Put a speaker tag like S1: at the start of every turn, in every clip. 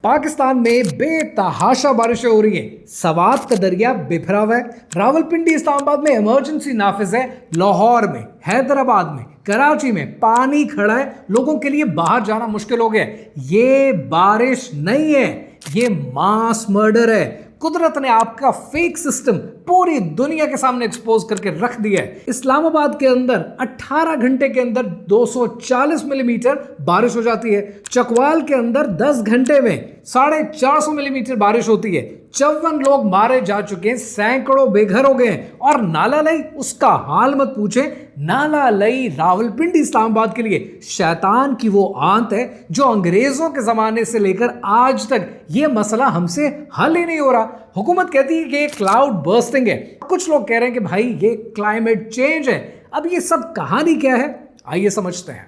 S1: पाकिस्तान में बेतहाशा बारिशें हो रही हैं। सवात का दरिया बिखरा हुआ है। रावलपिंडी इस्लामाबाद में इमरजेंसी नाफिज है। लाहौर में, हैदराबाद में, कराची में पानी खड़ा है। लोगों के लिए बाहर जाना मुश्किल हो गया है। ये बारिश नहीं है, ये मास मर्डर है। कुदरत ने आपका फेक सिस्टम पूरी दुनिया के सामने एक्सपोज करके रख दिया है। इस्लामाबाद के अंदर 18 घंटे के अंदर 240 मिलीमीटर बारिश हो जाती है। चकवाल के अंदर 10 घंटे में 450 मिलीमीटर बारिश होती है। 54 लोग मारे जा चुके हैं, सैकड़ों बेघर हो गए हैं। और नाला लई, उसका हाल मत पूछे। नाला लई रावलपिंडी इस्लामाबाद के लिए शैतान की वो आंत है जो अंग्रेजों के जमाने से लेकर आज तक ये मसला हमसे हल ही नहीं हो रहा। हुकूमत कहती है कि ये क्लाउड बर्स्टिंग है, कुछ लोग कह रहे हैं कि भाई ये क्लाइमेट चेंज है। अब ये सब कहानी क्या है, आइए समझते हैं।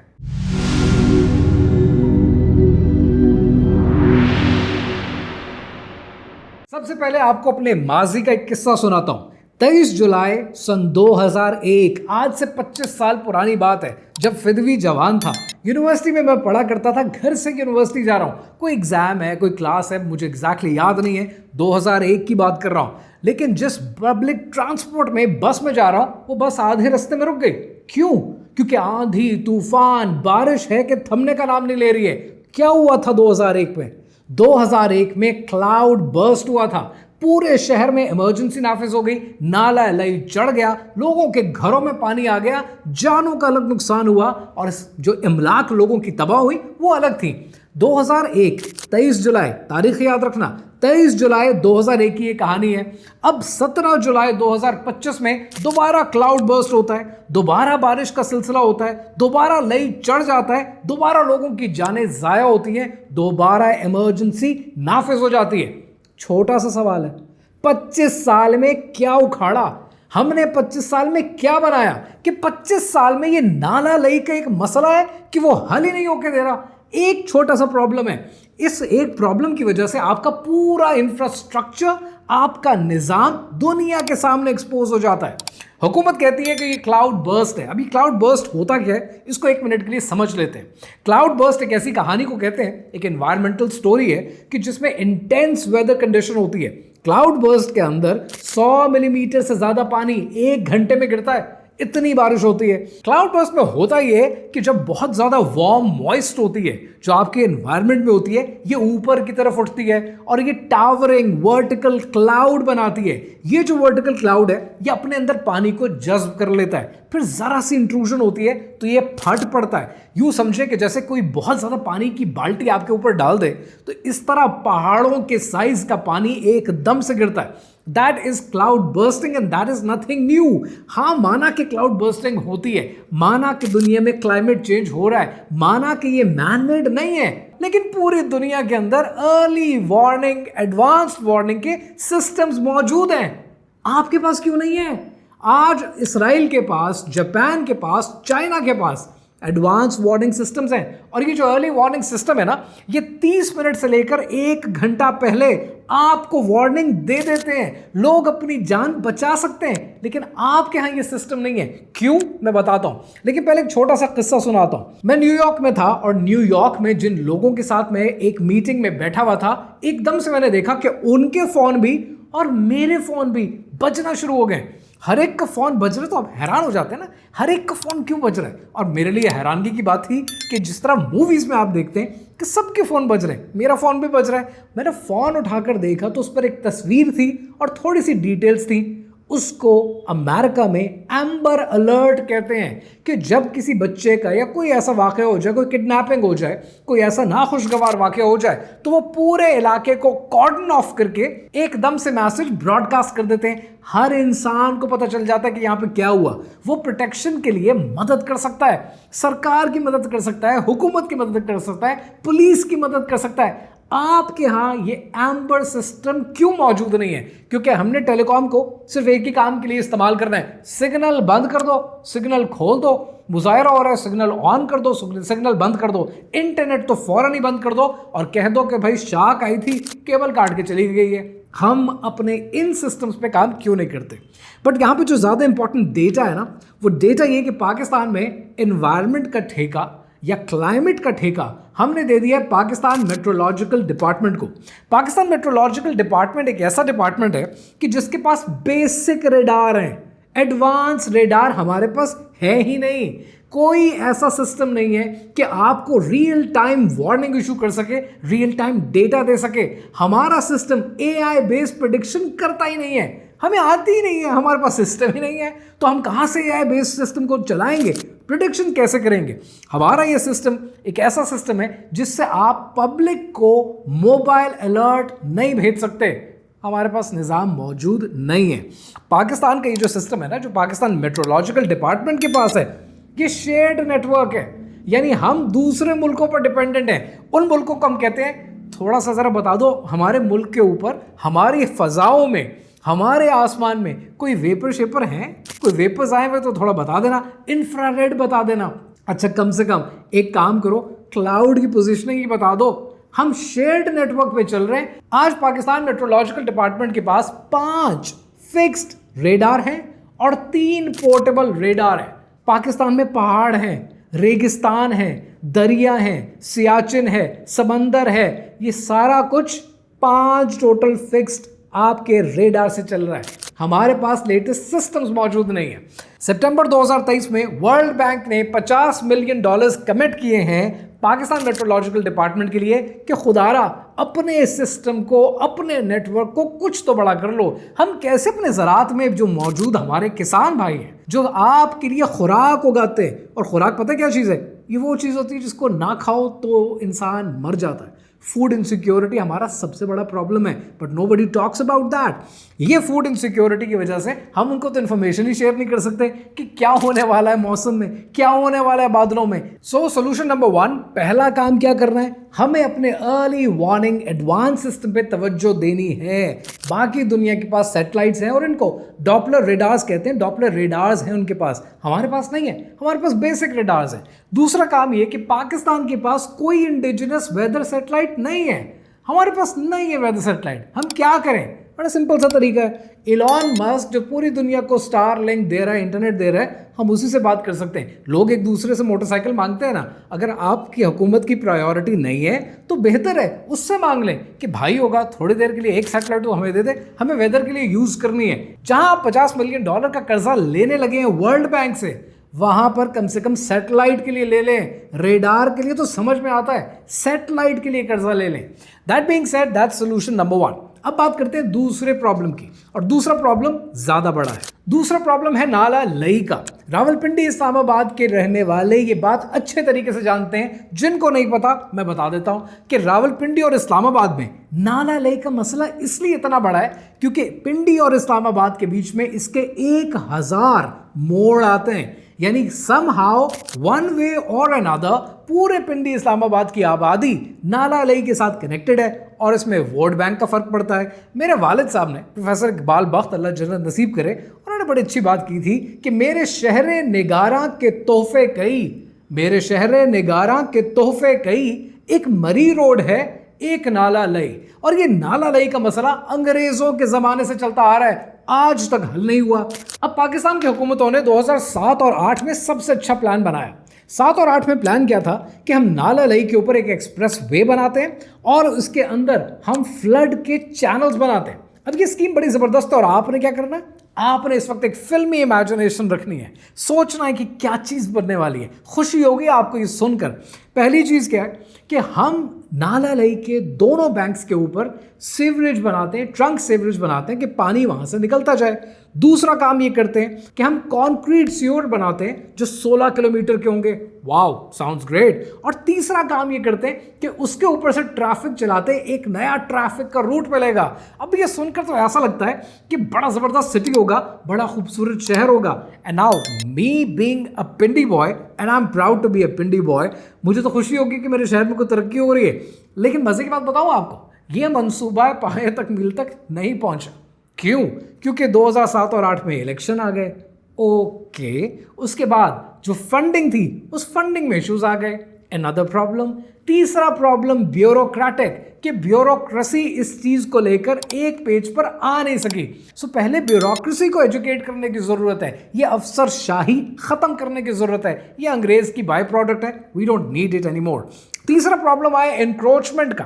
S1: सबसे पहले आपको अपने माजी का एक किस्सा सुनाता हूं। 23 जुलाई सन 2001, आज से 25 साल पुरानी बात है, जब फिदवी जवान था। यूनिवर्सिटी में मैं पढ़ा करता था। घर से यूनिवर्सिटी जा रहा हूँ, कोई एग्जाम है, कोई क्लास है, मुझे एग्जैक्टली याद नहीं है। 2001 की बात कर रहा हूँ। लेकिन जिस पब्लिक ट्रांसपोर्ट में बस में जा रहा हूँ, वो बस आधे रास्ते में रुक गई। क्यों? क्योंकि आंधी तूफान बारिश है कि थमने का नाम नहीं ले रही है। क्या हुआ था 2001 में? 2001 में क्लाउड बर्स्ट हुआ था। पूरे शहर में इमरजेंसी नाफिज हो गई। नाला लई चढ़ गया, लोगों के घरों में पानी आ गया, जानों का अलग नुकसान हुआ और जो इमलाक लोगों की तबाह हुई वो अलग थी। 2001 23 जुलाई, तारीख याद रखना, 23 जुलाई 2001 की ये कहानी है। अब 17 जुलाई 2025 में दोबारा क्लाउड बर्स्ट होता है, दोबारा बारिश का सिलसिला होता है, दोबारा लई चढ़ जाता है, दोबारा लोगों की जानें जाया होती हैं, दोबारा इमरजेंसी नाफिज हो जाती है। छोटा सा सवाल है, 25 साल में क्या उखाड़ा? हमने 25 साल में क्या बनाया कि 25 साल में ये नाला लई का एक मसला है कि वो हल ही नहीं होके दे रहा। एक छोटा सा प्रॉब्लम है। इस एक प्रॉब्लम की वजह से आपका पूरा इंफ्रास्ट्रक्चर, आपका निजाम दुनिया के सामने एक्सपोज हो जाता है। हुकूमत कहती है कि ये क्लाउड बर्स्ट है। अभी क्लाउड बर्स्ट होता क्या है, इसको एक मिनट के लिए समझ लेते हैं। क्लाउड बर्स्ट एक ऐसी कहानी को कहते हैं, एक एनवायरमेंटल स्टोरी है कि जिसमें इंटेंस वेदर कंडीशन होती है। क्लाउड बर्स्ट के अंदर 100 मिलीमीटर से ज्यादा पानी 1 घंटे में गिरता है। इतनी बारिश होती है। क्लाउड बर्स्ट में होता यह है कि जब बहुत ज्यादा वार्म मॉइस्ट होती है, जो आपके एनवायरनमेंट में होती है, ये ऊपर की तरफ उठती है और ये टावरिंग वर्टिकल क्लाउड बनाती है। ये जो वर्टिकल क्लाउड है, ये अपने अंदर पानी को जज्ब कर लेता है। फिर जरा सी इंट्रूजन होती है तो ये फट पड़ता है। यूं समझे कि जैसे कोई बहुत ज्यादा पानी की बाल्टी आपके ऊपर डाल दे, तो इस तरह पहाड़ों के साइज का पानी एकदम से गिरता है। That is cloud bursting and that is nothing new। हाँ, माना कि क्लाउड बर्स्टिंग होती है, माना कि दुनिया में क्लाइमेट चेंज हो रहा है, माना कि ये मैन मेड नहीं है, लेकिन पूरी दुनिया के अंदर अर्ली वार्निंग, एडवांस्ड वार्निंग के सिस्टम्स मौजूद हैं। आपके पास क्यों नहीं है? आज इसराइल के पास, जापान के पास, चाइना के पास एडवांस वार्निंग सिस्टम्स हैं। और ये जो अर्ली वार्निंग सिस्टम है ना, ये 30 मिनट से लेकर 1 घंटा पहले आपको वार्निंग दे देते हैं। लोग अपनी जान बचा सकते हैं, लेकिन आपके यहां ये सिस्टम नहीं है। क्यों? मैं बताता हूं, लेकिन पहले एक छोटा सा किस्सा सुनाता हूं। मैं न्यूयॉर्क में था और न्यूयॉर्क में जिन लोगों के साथ मैं एक मीटिंग में बैठा हुआ था, एकदम से मैंने देखा कि उनके फोन भी और मेरे फोन भी बजना शुरू हो गए। हर एक का फोन बज रहा है, तो आप हैरान हो जाते हैं ना, हर एक का फोन क्यों बज रहा है। और मेरे लिए हैरानगी की बात थी कि जिस तरह मूवीज में आप देखते हैं कि सबके फोन बज रहे हैं, मेरा फोन भी बज रहा है। मैंने फोन उठाकर देखा तो उस पर एक तस्वीर थी और थोड़ी सी डिटेल्स थी। उसको अमेरिका में एम्बर अलर्ट कहते हैं कि जब किसी बच्चे का या कोई ऐसा वाकया हो जाए, कोई किडनैपिंग हो जाए, कोई ऐसा नाखुशगवार वाकया हो जाए, तो वो पूरे इलाके को कॉर्डन ऑफ करके एकदम से मैसेज ब्रॉडकास्ट कर देते हैं। हर इंसान को पता चल जाता है कि यहाँ पे क्या हुआ। वो प्रोटेक्शन के लिए मदद कर सकता है, सरकार की मदद कर सकता है, हुकूमत की मदद कर सकता है, पुलिस की मदद कर सकता है। आपके यहां ये एम्बर सिस्टम क्यों मौजूद नहीं है? क्योंकि हमने टेलीकॉम को सिर्फ एक ही काम के लिए इस्तेमाल करना है। सिग्नल बंद कर दो, सिग्नल खोल दो, मुजाहरा हो रहा है, सिग्नल ऑन कर दो, सिग्नल बंद कर दो, इंटरनेट तो फौरन ही बंद कर दो और कह दो कि भाई शाक आई थी, केबल काट के चली गई है। हम अपने इन सिस्टम्स पे काम क्यों नहीं करते? बट यहां पे जो ज्यादा इंपॉर्टेंट डेटा है ना, वो डेटा ये कि पाकिस्तान में एनवायरनमेंट का ठेका या क्लाइमेट का ठेका हमने दे दिया है पाकिस्तान मेट्रोलॉजिकल डिपार्टमेंट को। पाकिस्तान मेट्रोलॉजिकल डिपार्टमेंट एक ऐसा डिपार्टमेंट है कि जिसके पास बेसिक रेडार हैं, एडवांस रेडार हमारे पास है ही नहीं। कोई ऐसा सिस्टम नहीं है कि आपको रियल टाइम वार्निंग इशू कर सके, रियल टाइम डेटा दे सके। हमारा सिस्टम एआई बेस्ड प्रेडिक्शन करता ही नहीं है, हमें आती ही नहीं है, हमारे पास सिस्टम ही नहीं है, तो हम कहाँ से एआई बेस्ड सिस्टम को चलाएंगे, प्रेडिक्शन कैसे करेंगे। हमारा ये सिस्टम एक ऐसा सिस्टम है जिससे आप पब्लिक को मोबाइल अलर्ट नहीं भेज सकते, हमारे पास निज़ाम मौजूद नहीं है। पाकिस्तान का ये जो सिस्टम है ना, जो पाकिस्तान मेट्रोलॉजिकल डिपार्टमेंट के पास है, ये शेयर्ड नेटवर्क है, यानी हम दूसरे मुल्कों पर डिपेंडेंट हैं। उन मुल्कों को हम कहते हैं थोड़ा सा ज़रा बता दो हमारे मुल्क के ऊपर, हमारी फ़ज़ाओं में, हमारे आसमान में कोई वेपर शेपर हैं, कोई वेपर्स आए हुए तो थोड़ा बता देना, इंफ्रारेड बता देना। अच्छा कम से कम एक काम करो, क्लाउड की पोजीशनिंग ही बता दो। हम शेयर्ड नेटवर्क पे चल रहे हैं। आज पाकिस्तान मेट्रोलॉजिकल डिपार्टमेंट के पास 5 फिक्स्ड रेडार हैं और 3 पोर्टेबल रेडार हैं। पाकिस्तान में पहाड़ हैं, रेगिस्तान है, दरिया है, सियाचिन है, समंदर है, ये सारा कुछ 5 टोटल फिक्स्ड आपके रेडार से चल रहा है। हमारे पास लेटेस्ट सिस्टम्स मौजूद नहीं है। सितंबर 2023 में वर्ल्ड बैंक ने $50 मिलियन कमिट किए हैं पाकिस्तान मेट्रोलॉजिकल डिपार्टमेंट के लिए कि खुदारा अपने सिस्टम को, अपने नेटवर्क को कुछ तो बड़ा कर लो। हम कैसे अपने ज़रात में जो मौजूद हमारे किसान भाई हैं, जो आपके लिए खुराक उगाते हैं, और खुराक पता है क्या चीज़ है, ये वो चीज़ होती है जिसको ना खाओ तो इंसान मर जाता है। फूड इनसिक्योरिटी हमारा सबसे बड़ा प्रॉब्लम है, but nobody talks about that. ये फूड इनसिक्योरिटी की वजह से हम उनको तो इन्फॉर्मेशन ही शेयर नहीं कर सकते कि क्या होने वाला है मौसम में, क्या होने वाला है बादलों में। सो सोल्यूशन नंबर 1, पहला काम क्या करना है, हमें अपने अर्ली वार्निंग एडवांस सिस्टम पे तवज्जो देनी है। बाकी दुनिया के पास सैटेलाइट्स हैं और इनको डॉपलर रेडार्स कहते हैं, डॉपलर रेडार्स हैं उनके पास, हमारे पास नहीं है, हमारे पास बेसिक रेडार्स हैं। दूसरा काम ये कि पाकिस्तान के पास कोई इंडिजिनस वेदर सैटेलाइट नहीं है, हमारे पास नहीं है वेदर सैटेलाइट। हम क्या करें, बड़ा सिंपल सा तरीका है, इलॉन मस्क जो पूरी दुनिया को स्टार लिंक दे रहा है, इंटरनेट दे रहा है, हम उसी से बात कर सकते हैं। लोग एक दूसरे से मोटरसाइकिल मांगते हैं ना, अगर आपकी हुकूमत की प्रायोरिटी नहीं है तो बेहतर है उससे मांग लें कि भाई होगा थोड़ी देर के लिए एक सैटेलाइट तो हमें दे दे, हमें वेदर के लिए यूज़ करनी है। जहां आप $50 मिलियन का कर्जा लेने लगे हैं वर्ल्ड बैंक से, वहां पर कम से कम सैटेलाइट के लिए ले लें। रेडार के लिए तो समझ में आता है, सैटेलाइट के लिए कर्जा ले लें। That being said, that's solution number 1। अब बात करते हैं दूसरे प्रॉब्लम की, और दूसरा प्रॉब्लम ज्यादा बड़ा है। दूसरा प्रॉब्लम है नाला लई का। रावलपिंडी इस्लामाबाद के रहने वाले ये बात अच्छे तरीके से जानते हैं, जिनको नहीं पता मैं बता देता हूं कि रावलपिंडी और इस्लामाबाद में नाला लई का मसला इसलिए इतना बड़ा है क्योंकि पिंडी और इस्लामाबाद के बीच में इसके 1000 मोड़ आते हैं, यानी समहाउ वन वे और अनदर पूरे पिंडी इस्लामाबाद की आबादी नाला लई के साथ कनेक्टेड है, और इसमें वोट बैंक का फर्क पड़ता है। मेरे वालिद साहब ने, प्रोफेसर इकबाल बख्त अल्लाह जन्नत नसीब करे, उन्होंने बड़ी अच्छी बात की थी कि मेरे शहरे निगारा के तोहफे कई, मेरे शहरे निगारा के तोहफे कई, एक मरी रोड है, एक नाला लई। और ये नाला लई का मसला अंग्रेजों के ज़माने से चलता आ रहा है, आज तक हल नहीं हुआ। अब पाकिस्तान की हुकूमतों ने 2007 और 8 में सबसे अच्छा प्लान बनाया। 7 और 8 में प्लान क्या था कि हम नाला लई के ऊपर एक एक्सप्रेस वे बनाते हैं और उसके अंदर हम फ्लड के चैनल्स बनाते हैं। अब ये स्कीम बड़ी ज़बरदस्त है, और आपने क्या करना है, आपने इस वक्त एक फिल्मी इमेजिनेशन रखनी है, सोचना है कि क्या चीज़ बनने वाली है। खुशी होगी आपको ये सुनकर। पहली चीज़ क्या है कि हम नाला लई के दोनों बैंक्स के ऊपर सीवरेज बनाते हैं, ट्रंक सीवरेज बनाते हैं कि पानी वहाँ से निकलता जाए। दूसरा काम ये करते हैं कि हम कॉन्क्रीट सीवर बनाते हैं जो 16 किलोमीटर के होंगे। Wow, sounds great. और तीसरा काम ये करते हैं कि उसके ऊपर से ट्रैफिक चलाते हैं, एक नया ट्रैफिक का रूट मिलेगा। अब ये सुनकर तो ऐसा लगता है कि बड़ा ज़बरदस्त सिटी होगा, बड़ा खूबसूरत शहर होगा। And now me being a Pindi boy, and I am proud to be a Pindi boy, मुझे तो खुशी होगी कि मेरे शहर में कोई तरक्की हो रही है। लेकिन मज़े की बात बताऊँ आपको, ये मंसूबा पाए तक मील तक नहीं पहुंचा। क्यों? क्योंकि 2007 और 8 में इलेक्शन आ गए। ओके, उसके बाद जो फंडिंग थी उस फंडिंग में इश्यूज आ गए। Another problem. तीसरा प्रॉब्लम ब्यूरोक्रेटिक, कि ब्यूरोक्रेसी इस चीज को लेकर एक पेज पर आ नहीं सकी। सो पहले ब्यूरोक्रेसी को एजुकेट करने की जरूरत है, ये अफसरशाही खत्म करने की जरूरत है, ये अंग्रेज की बाय प्रोडक्ट है, we don't need it any more. तीसरा प्रॉब्लम आया एनक्रोचमेंट का,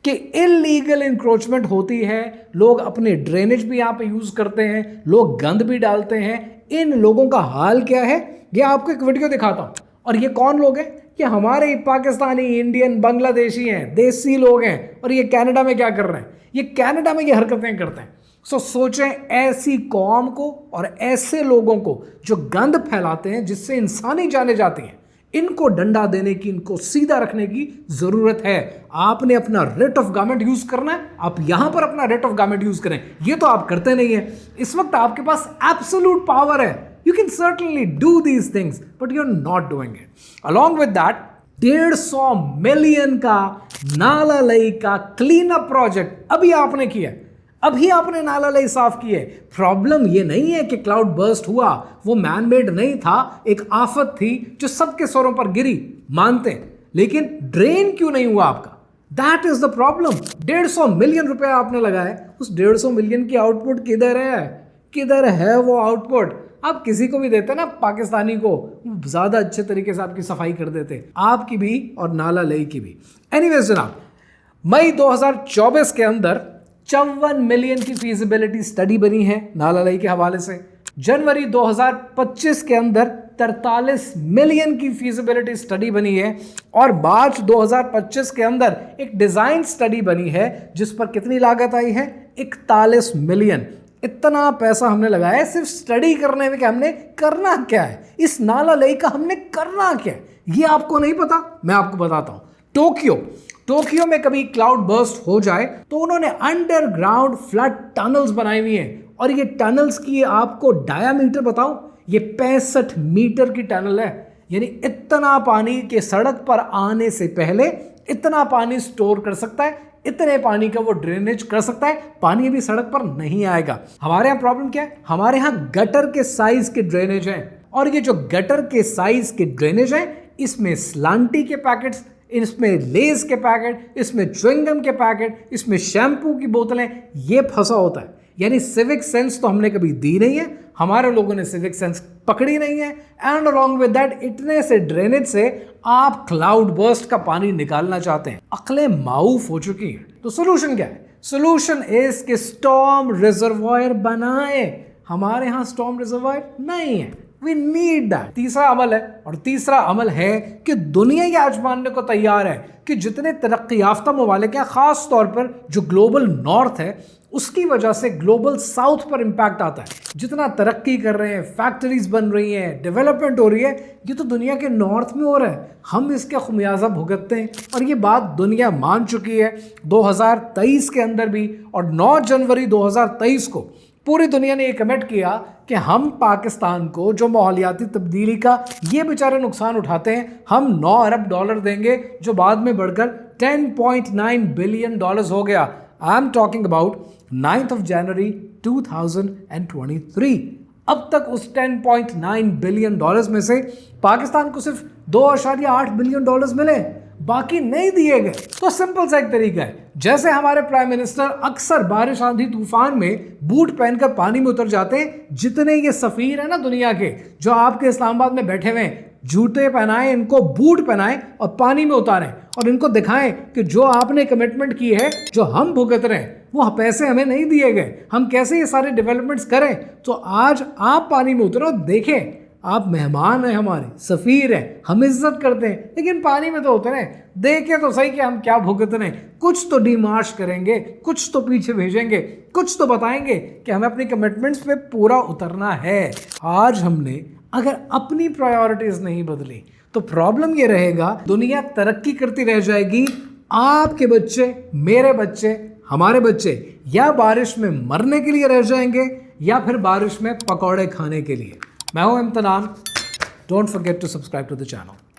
S1: कि इलीगल इंक्रोचमेंट होती है, लोग अपने ड्रेनेज भी यहाँ पे यूज करते हैं, लोग गंद भी डालते हैं। इन लोगों का हाल क्या है, ये आपको एक वीडियो दिखाता हूँ। और ये कौन लोग हैं? कि हमारे पाकिस्तानी, इंडियन, बांग्लादेशी हैं, देसी लोग हैं। और ये कनाडा में क्या कर रहे हैं? ये कनाडा में ये हरकतें करते हैं। सोचें ऐसी कौम को और ऐसे लोगों को जो गंद फैलाते हैं, जिससे इंसानी जाने जाती हैं, इनको डंडा देने की, इनको सीधा रखने की जरूरत है। आपने अपना रेट ऑफ गारमेंट यूज करना है, आप यहां पर अपना रेट ऑफ गारमेंट यूज करें। ये तो आप करते नहीं है। इस वक्त आपके पास एब्सोल्यूट पावर है, you can certainly do these things, but you are not doing it. Along with that 150 million का नाला लई का क्लीन अप प्रोजेक्ट अभी आपने किया, अभी आपने नाला लई साफ किए। प्रॉब्लम ये नहीं है कि क्लाउड बर्स्ट हुआ, वो मैन मेड नहीं था, एक आफत थी जो सबके सरों पर गिरी, मानते हैं, लेकिन ड्रेन क्यों नहीं हुआ आपका? That is the problem. 150 million रुपया आपने लगाए, उस 150 मिलियन की आउटपुट किधर है? किधर है वो आउटपुट? आप किसी को भी देते ना, पाकिस्तानी को, ज्यादा अच्छे तरीके से आपकी सफाई कर देते, आपकी भी और नाला लई की भी। एनीवेज जनाब, मई 2024 के अंदर 54 मिलियन की फीजिबिलिटी स्टडी बनी है नाला लई के हवाले से। जनवरी 2025 के अंदर 43 मिलियन की फीजिबिलिटी स्टडी बनी है। और मार्च 2025 के अंदर एक डिजाइन स्टडी बनी है, जिस पर कितनी लागत आई है? 41 मिलियन। इतना पैसा हमने लगाया है सिर्फ स्टडी करने में कि हमने करना क्या है, इस नाला लई का हमने करना क्या है। ये आपको नहीं पता, मैं आपको बताता हूं। टोक्यो में कभी क्लाउड बर्स्ट हो जाए तो उन्होंने अंडरग्राउंड फ्लड टनल्स बनाई हुई हैं। और ये टनल्स की आपको डायामीटर बताऊं, ये 65 मीटर की टनल है। यानी इतना पानी के सड़क पर आने से पहले इतना पानी स्टोर कर सकता है, इतने पानी का वो ड्रेनेज कर सकता है, पानी अभी सड़क पर नहीं आएगा। हमारे यहाँ प्रॉब्लम क्या है? हमारे यहाँ गटर के साइज के ड्रेनेज हैं। और ये जो गटर के साइज के ड्रेनेज हैं, इसमें स्लांटी के पैकेट्स, इसमें लेज के पैकेट, इसमें च्युइंगम के पैकेट, इसमें शैम्पू की बोतलें, ये फंसा होता है। यानी सिविक सेंस तो हमने कभी दी नहीं है, हमारे लोगों ने सिविक सेंस पकड़ी नहीं है। एंड अलॉन्ग विद दैट इतने से ड्रेनेज से आप क्लाउड बर्स्ट का पानी निकालना चाहते हैं, अकलें माऊफ हो चुकी हैं। तो सोल्यूशन क्या है? सोल्यूशन इज कि स्टॉर्म रिजर्वायर बनाए। हमारे यहाँ स्टॉर्म रिजर्वायर नहीं है, वी नीड दैट। तीसरा अमल है, और तीसरा अमल है कि दुनिया ये आज मानने को तैयार है कि जितने तरक्की याफ्ता ममालिक हैं, खास तौर पर जो ग्लोबल नॉर्थ है, उसकी वजह से ग्लोबल साउथ पर इंपैक्ट आता है। जितना तरक्की कर रहे हैं, फैक्ट्रीज बन रही हैं, डेवलपमेंट हो रही है, ये तो दुनिया के नॉर्थ में हो रहा है। हम इसका खुमियाजा भुगतते हैं, और ये बात दुनिया मान चुकी है। 2023 के अंदर भी, और 9 जनवरी 2023 को पूरी दुनिया ने ये कमेंट किया कि हम पाकिस्तान को जो माहौलियाती तब्दीली का ये बेचारे नुकसान उठाते हैं, हम 9 अरब डॉलर देंगे, जो बाद में बढ़कर 10.9 बिलियन डॉलर्स हो गया। I am talking about 9th of January 2023। अब तक उस 10.9 बिलियन डॉलर्स में से पाकिस्तान को सिर्फ 2.8 बिलियन डॉलर्स मिले, बाकी नहीं दिए गए। तो सिंपल सा एक तरीका है, जैसे हमारे प्राइम मिनिस्टर अक्सर बारिश आंधी तूफान में बूट पहनकर पानी में उतर जाते हैं, जितने ये सफीर है ना दुनिया के, जो आपके इस्लामाबाद में बैठे हुए हैं, जूते पहनाएं, इनको बूट पहनाएं और पानी में उतारें, और इनको दिखाएं कि जो आपने कमिटमेंट की है, जो हम भुगत रहे हैं, वो पैसे हमें नहीं दिए गए, हम कैसे ये सारे डेवलपमेंट्स करें। तो आज आप पानी में उतरो, देखें, आप मेहमान हैं, हमारे सफ़ीर हैं, हम इज्जत करते हैं, लेकिन पानी में तो उतरे, देखें तो सही कि हम क्या भुगत रहे हैं। कुछ तो डिमार्श करेंगे, कुछ तो पीछे भेजेंगे, कुछ तो बताएंगे कि हमें अपनी कमिटमेंट्स पे पूरा उतरना है। आज हमने अगर अपनी प्रायोरिटीज नहीं बदली तो प्रॉब्लम ये रहेगा, दुनिया तरक्की करती रह जाएगी, आपके बच्चे, मेरे बच्चे, हमारे बच्चे या बारिश में मरने के लिए रह जाएंगे, या फिर बारिश में पकौड़े खाने के लिए। मैं हूं Imtinan, don't forget to subscribe to the channel.